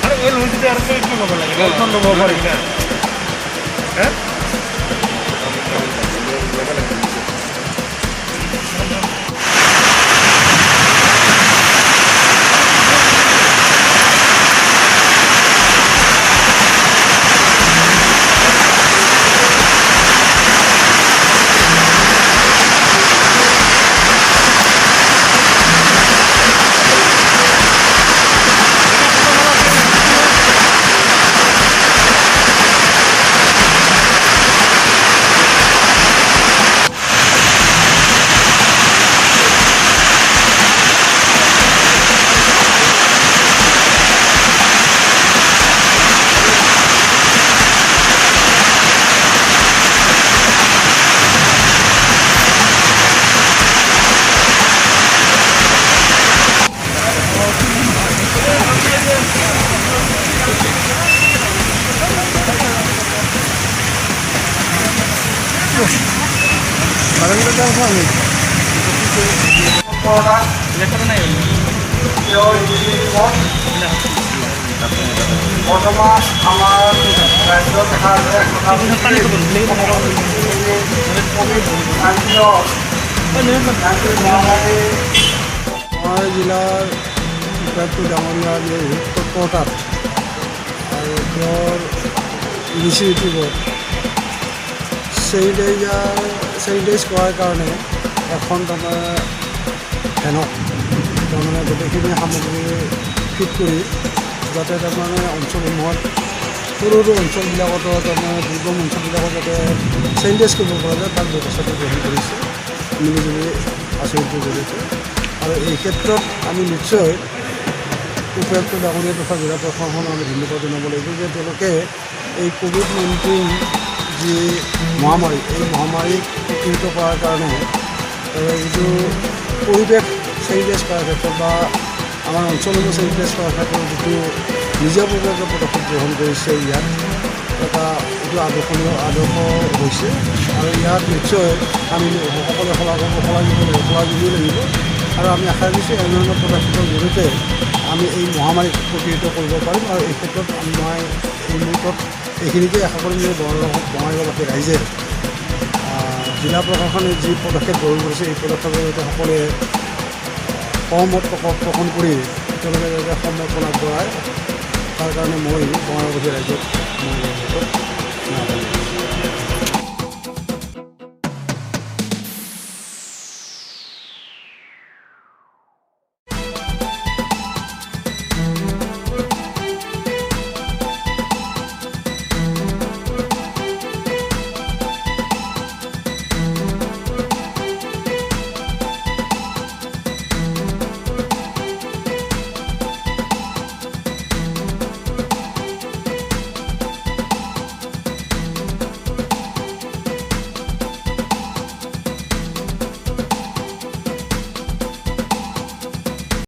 আরে ওই লুচিতে আর একটু ভালো লাগে এখন তো ভালো লাগে হ্যাঁ বর্তমান আমার জিলাৰ উপায়ুক্ত ডাঙৰীয়াৰ তৎপৰতাত আৰু তেওঁৰ ইনিচিয়েটিভত চেনিটাইজ কৰাৰ কাৰণে এখন তাৰমানে ভেনক তাৰমানে গোটেইখিনি সামগ্ৰী ফিট কৰি যাতে তাৰমানে অঞ্চলসমূহত সৰু সৰু অঞ্চলবিলাকতো তাৰমানে দুৰ্গম অঞ্চলবিলাকত যাতে চেনিটাইজ কৰিব পৰা যায় তাৰ ব্যৱস্থাটো গ্ৰহণ কৰিছে মিলিজুলি আঁচনিটোৰ জৰিয়তে। আৰু এই ক্ষেত্ৰত আমি নিশ্চয় উপায়ুক্ত ডাঙৰীয়া তথা জিলা প্ৰশাসনক আমি ধন্যবাদ জনাব লাগিব যে তেওঁলোকে এই কোভিড-19 যি মহামাৰী এই মহামাৰীক প্ৰতিহত কৰাৰ কাৰণে যিটো পৰিৱেশ চেনিটাইজ কৰাৰ ক্ষেত্ৰত বা আমাৰ অঞ্চলসমূহ চেনিটাইজ কৰাৰ ক্ষেত্ৰত যিটো নিজাববীয়াকৈ পদক্ষেপ গ্ৰহণ কৰিছে ইয়াত এটা এইটো আদৰ্শ হৈছে আৰু ইয়াত নিশ্চয় আমি সকলোৱে শলাগিবই লাগিব আৰু আমি আশা কৰিছোঁ এনেধৰণৰ পদক্ষেপৰ জৰিয়তে আমি এই মহামাৰীক প্ৰতিহত কৰিব পাৰিম। আৰু এই ক্ষেত্ৰত মই এই মুহূৰ্তত এইখিনিকে আশা কৰিম যে বঙাইগাঁওবাসী ৰাইজে জিলা প্ৰশাসনে যি পদক্ষেপ গ্ৰহণ কৰিছে এই পদক্ষেপৰ জৰিয়তে সকলোৱে সহমত পোষণ কৰি তেওঁলোকে যাতে সমৰ্থন আগবঢ়ায় তাৰ কাৰণে মই বঙাইগাঁওবাসী ৰাইজক মই